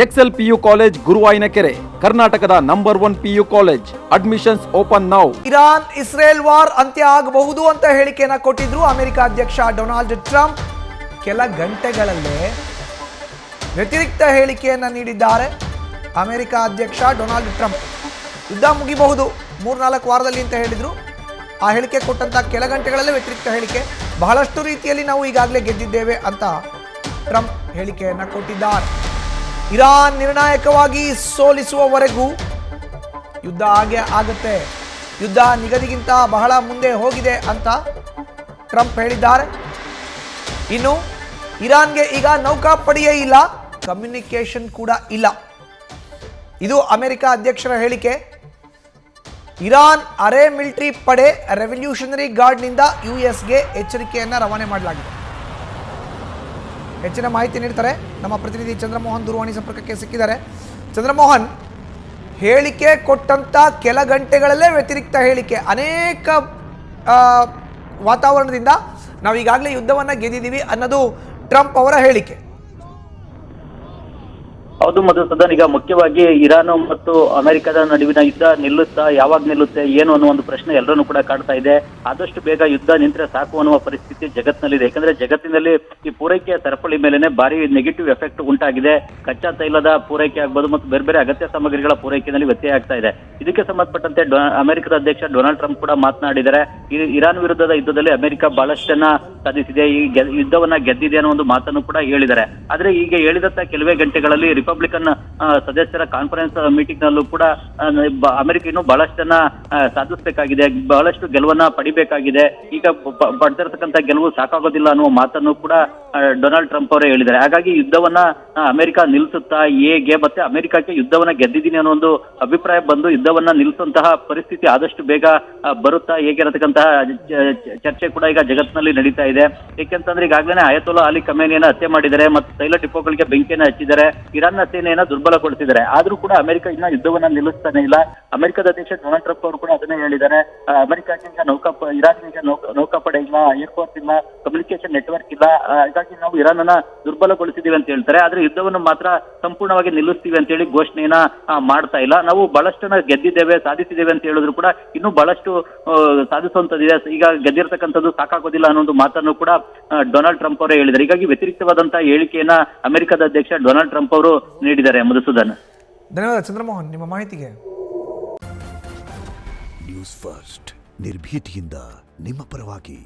Excel PU college ಗುರುವಾಯಿನಕೆರೆ, ಕರ್ನಾಟಕದ number 1 PU college. Admissions open now. Iran Israel war ಅಂತ್ಯ ಆಗಬಹುದು ಅಂತ ಹೇಳಿಕೆಯನ್ನ ಕೊಟ್ಟಿದ್ರು ಅಮೆರಿಕ ಅಧ್ಯಕ್ಷ ಡೊನಾಲ್ಡ್ ಟ್ರಂಪ್. ಕೆಲ ಗಂಟೆಗಳಲ್ಲೇ ವ್ಯತಿರಿಕ್ತ ಹೇಳಿಕೆಯನ್ನ ನೀಡಿದ್ದಾರೆ ಅಮೆರಿಕ ಅಧ್ಯಕ್ಷ ಡೊನಾಲ್ಡ್ ಟ್ರಂಪ್. ಯುದ್ಧ ಮುಗಿಬಹುದು 3-4 ವಾರದಲ್ಲಿ ಅಂತ ಹೇಳಿದ್ರು. ಆ ಹೇಳಿಕೆ ಕೊಟ್ಟಂತ ಕೆಲ ಗಂಟೆಗಳಲ್ಲೇ ವ್ಯತಿರಿಕ್ತ ಹೇಳಿಕೆ. ಬಹಳಷ್ಟು ರೀತಿಯಲ್ಲಿ ನಾವು ಈಗಾಗಲೇ ಗೆದ್ದಿದ್ದೇವೆ ಅಂತ ಟ್ರಂಪ್ ಹೇಳಿಕೆಯನ್ನ ಕೊಟ್ಟಿದ್ದಾರೆ. ಇರಾನ್ ನಿರ್ಣಾಯಕವಾಗಿ ಸೋಲಿಸುವವರೆಗೂ ಯುದ್ಧ ಆಗೇ ಆಗುತ್ತೆ, ಯುದ್ಧ ನಿಗದಿಗಿಂತ ಬಹಳ ಮುಂದೆ ಹೋಗಿದೆ ಅಂತ ಟ್ರಂಪ್ ಹೇಳಿದ್ದಾರೆ. ಇನ್ನು ಇರಾನ್ಗೆ ಈಗ ನೌಕಾಪಡೆಯೇ ಇಲ್ಲ, ಕಮ್ಯುನಿಕೇಷನ್ ಕೂಡ ಇಲ್ಲ. ಇದು ಅಮೆರಿಕ ಅಧ್ಯಕ್ಷರ ಹೇಳಿಕೆ. ಇರಾನ್ ಅರೆ ಮಿಲಿಟರಿ ಪಡೆ ರೆವಲ್ಯೂಷನರಿ ಗಾರ್ಡ್ನಿಂದ ಯುಎಸ್ಗೆ ಎಚ್ಚರಿಕೆಯನ್ನು ರವಾನೆ ಮಾಡಲಾಗಿದೆ. ಹೆಚ್ಚಿನ ಮಾಹಿತಿ ನೀಡ್ತಾರೆ ನಮ್ಮ ಪ್ರತಿನಿಧಿ ಚಂದ್ರಮೋಹನ್. ದೂರವಾಣಿ ಸಂಪರ್ಕಕ್ಕೆ ಸಿಕ್ಕಿದ್ದಾರೆ. ಚಂದ್ರಮೋಹನ್, ಹೇಳಿಕೆ ಕೊಟ್ಟಂತ ಕೆಲ ಗಂಟೆಗಳಲ್ಲೇ ವ್ಯತಿರಿಕ್ತ ಹೇಳಿಕೆ. ಅನೇಕ ವಾತಾವರಣದಿಂದ ನಾವು ಈಗಾಗಲೇ ಯುದ್ಧವನ್ನು ಗೆದ್ದಿದ್ದೀವಿ ಅನ್ನೋದು ಟ್ರಂಪ್ ಅವರ ಹೇಳಿಕೆ. ಹೌದು ಮಧುಸೂದನ್, ಈಗ ಮುಖ್ಯವಾಗಿ ಇರಾನ್ ಮತ್ತು ಅಮೆರಿಕದ ನಡುವಿನ ಯುದ್ಧ ನಿಲ್ಲುತ್ತಾ, ಯಾವಾಗ ನಿಲ್ಲುತ್ತೆ ಏನು ಅನ್ನೋ ಒಂದು ಪ್ರಶ್ನೆ ಎಲ್ಲರನ್ನೂ ಕೂಡ ಕಾಡ್ತಾ ಇದೆ. ಆದಷ್ಟು ಬೇಗ ಯುದ್ಧ ನಿಂತರೆ ಸಾಕು ಅನ್ನುವ ಪರಿಸ್ಥಿತಿ ಜಗತ್ತಿನಲ್ಲಿದೆ. ಯಾಕಂದ್ರೆ ಜಗತ್ತಿನಲ್ಲಿ ಈ ಪೂರೈಕೆಯ ಸರಪಳಿ ಮೇಲೆನೆ ಭಾರಿ ನೆಗೆಟಿವ್ ಎಫೆಕ್ಟ್ ಉಂಟಾಗಿದೆ. ಕಚ್ಚಾ ತೈಲದ ಪೂರೈಕೆ ಆಗ್ಬೋದು ಮತ್ತು ಬೇರೆ ಬೇರೆ ಅಗತ್ಯ ಸಾಮಗ್ರಿಗಳ ಪೂರೈಕೆಯಲ್ಲಿ ವ್ಯತ್ಯಯ ಆಗ್ತಾ ಇದೆ. ಇದಕ್ಕೆ ಸಂಬಂಧಪಟ್ಟಂತೆ ಅಮೆರಿಕದ ಅಧ್ಯಕ್ಷ ಡೊನಾಲ್ಡ್ ಟ್ರಂಪ್ ಕೂಡ ಮಾತನಾಡಿದ್ದಾರೆ. ಇರಾನ್ ವಿರುದ್ಧದ ಯುದ್ಧದಲ್ಲಿ ಅಮೆರಿಕ ಬಹಳಷ್ಟನ್ನ ಸಾಧಿಸಿದೆ, ಈ ಯುದ್ಧವನ್ನ ಗೆದ್ದಿದೆ ಅನ್ನೋ ಒಂದು ಮಾತನ್ನು ಕೂಡ ಹೇಳಿದ್ದಾರೆ. ಆದ್ರೆ ಈಗ ಹೇಳಿದಂತ ಕೆಲವೇ ಗಂಟೆಗಳಲ್ಲಿ ರಿಪಬ್ಲಿಕನ್ ಸದಸ್ಯರ ಕಾನ್ಫರೆನ್ಸ್ ಮೀಟಿಂಗ್ ನಲ್ಲೂ ಕೂಡ ಅಮೆರಿಕ ಇನ್ನೂ ಬಹಳಷ್ಟನ್ನ ಸಾಧಿಸಬೇಕಾಗಿದೆ, ಬಹಳಷ್ಟು ಗೆಲುವನ್ನ ಪಡಿಬೇಕಾಗಿದೆ. ಈಗ ಪಡೆದಿರತಕ್ಕಂಥ ಗೆಲುವು ಸಾಕಾಗೋದಿಲ್ಲ ಅನ್ನುವ ಮಾತನ್ನು ಕೂಡ ಡೊನಾಲ್ಡ್ ಟ್ರಂಪ್ ಅವರೇ ಹೇಳಿದ್ದಾರೆ. ಹಾಗಾಗಿ ಯುದ್ಧವನ್ನ ಅಮೆರಿಕ ನಿಲ್ಲಿಸುತ್ತಾ ಹೇಗೆ, ಮತ್ತೆ ಅಮೆರಿಕಕ್ಕೆ ಯುದ್ಧವನ್ನ ಗೆದ್ದಿದ್ದೀನಿ ಅನ್ನೋ ಒಂದು ಅಭಿಪ್ರಾಯ ಬಂದು ಯುದ್ಧವನ್ನ ನಿಲ್ಲಿಸುವಂತಹ ಪರಿಸ್ಥಿತಿ ಆದಷ್ಟು ಬೇಗ ಬರುತ್ತಾ ಹೇಗೆ ಅನ್ನತಕ್ಕಂತಹ ಚರ್ಚೆ ಕೂಡ ಈಗ ಜಗತ್ತಿನಲ್ಲಿ ನಡೀತಾ ಇದೆ. ಏಕೆಂತಂದ್ರೆ ಈಗಾಗಲೇ ಅಯತೊಲ್ಲಾ ಅಲಿ ಖಮೇನಿಯನ್ನ ಹತ್ಯೆ ಮಾಡಿದ್ದಾರೆ ಮತ್ತು ತೈಲ ಡಿಪೋಗಳಿಗೆ ಬೆಂಕಿಯನ್ನು ಹಚ್ಚಿದ್ದಾರೆ, ಇರಾನ್ನ ಸೇನೆಯನ್ನ ದುರ್ಬಲಗೊಳಿಸಿದ್ದಾರೆ. ಆದ್ರೂ ಕೂಡ ಅಮೆರಿಕ ಇನ್ನ ಯುದ್ಧವನ್ನ ನಿಲ್ಲಿಸ್ತಾನೆ ಇಲ್ಲ. ಅಮೆರಿಕದ ಅಧ್ಯಕ್ಷ ಡೊನಾಲ್ಡ್ ಟ್ರಂಪ್ ಅವರು ಕೂಡ ಅದನ್ನೇ ಹೇಳಿದ್ದಾರೆ. ಅಮೆರಿಕಕ್ಕೆ ಈಗ ಇರಾನ್ಗೆ ನೌಕಾಪಡೆ ಇಲ್ಲ, ಏರ್ಫೋರ್ಸ್ ಇಲ್ಲ, ಕಮ್ಯುನಿಕೇಶನ್ ನೆಟ್ವರ್ಕ್ ಇಲ್ಲ, ಹಾಗಾಗಿ ನಾವು ಇರಾನ್ ಅನ್ನ ದುರ್ಬಲಗೊಳಿಸಿದೀವಿ ಅಂತ ಹೇಳ್ತಾರೆ. ಆದ್ರೆ ಯುದ್ಧವನ್ನು ಮಾತ್ರ ಸಂಪೂರ್ಣವಾಗಿ ನಿಲ್ಲಿಸ್ತೀವಿ ಅಂತ ಹೇಳಿ ಘೋಷಣೆಯನ್ನ ಮಾಡ್ತಾ ಇಲ್ಲ. ನಾವು ಬಹಳಷ್ಟನ್ನ ಗೆದ್ದಿದ್ದೇವೆ, ಸಾಧಿಸಿದ್ದೇವೆ ಅಂತ ಹೇಳಿದ್ರು ಕೂಡ ಇನ್ನೂ ಬಹಳಷ್ಟು ಸಾಧಿಸುವಂತದ್ದಿದೆ. ಈಗ ಗೆದ್ದಿರ್ತಕ್ಕಂಥದ್ದು ಸಾಕಾಗೋದಿಲ್ಲ ಅನ್ನೋ ಒಂದು ಮಾತನ್ನು ಕೂಡ ಡೊನಾಲ್ಡ್ ಟ್ರಂಪ್ ಅವರೇ ಹೇಳಿದ್ದಾರೆ. ಹೀಗಾಗಿ ವ್ಯತಿರಿಕ್ತವಾದಂತಹ ಹೇಳಿಕೆಯನ್ನ ಅಮೆರಿಕದ ಅಧ್ಯಕ್ಷ ಡೊನಾಲ್ಡ್ ಟ್ರಂಪ್ ಅವರು ನೀಡಿದ್ದಾರೆ. ಮಧುಸೂದನ್, ಧನ್ಯವಾದ ಚಂದ್ರಮೋಹನ್ ನಿಮ್ಮ ಮಾಹಿತಿಗೆ. ನ್ಯೂಸ್ ಫಸ್ಟ್ ನಿರ್ಭೀತಿಯಿಂದ ನಿಮ್ಮ ಪರವಾಗಿ.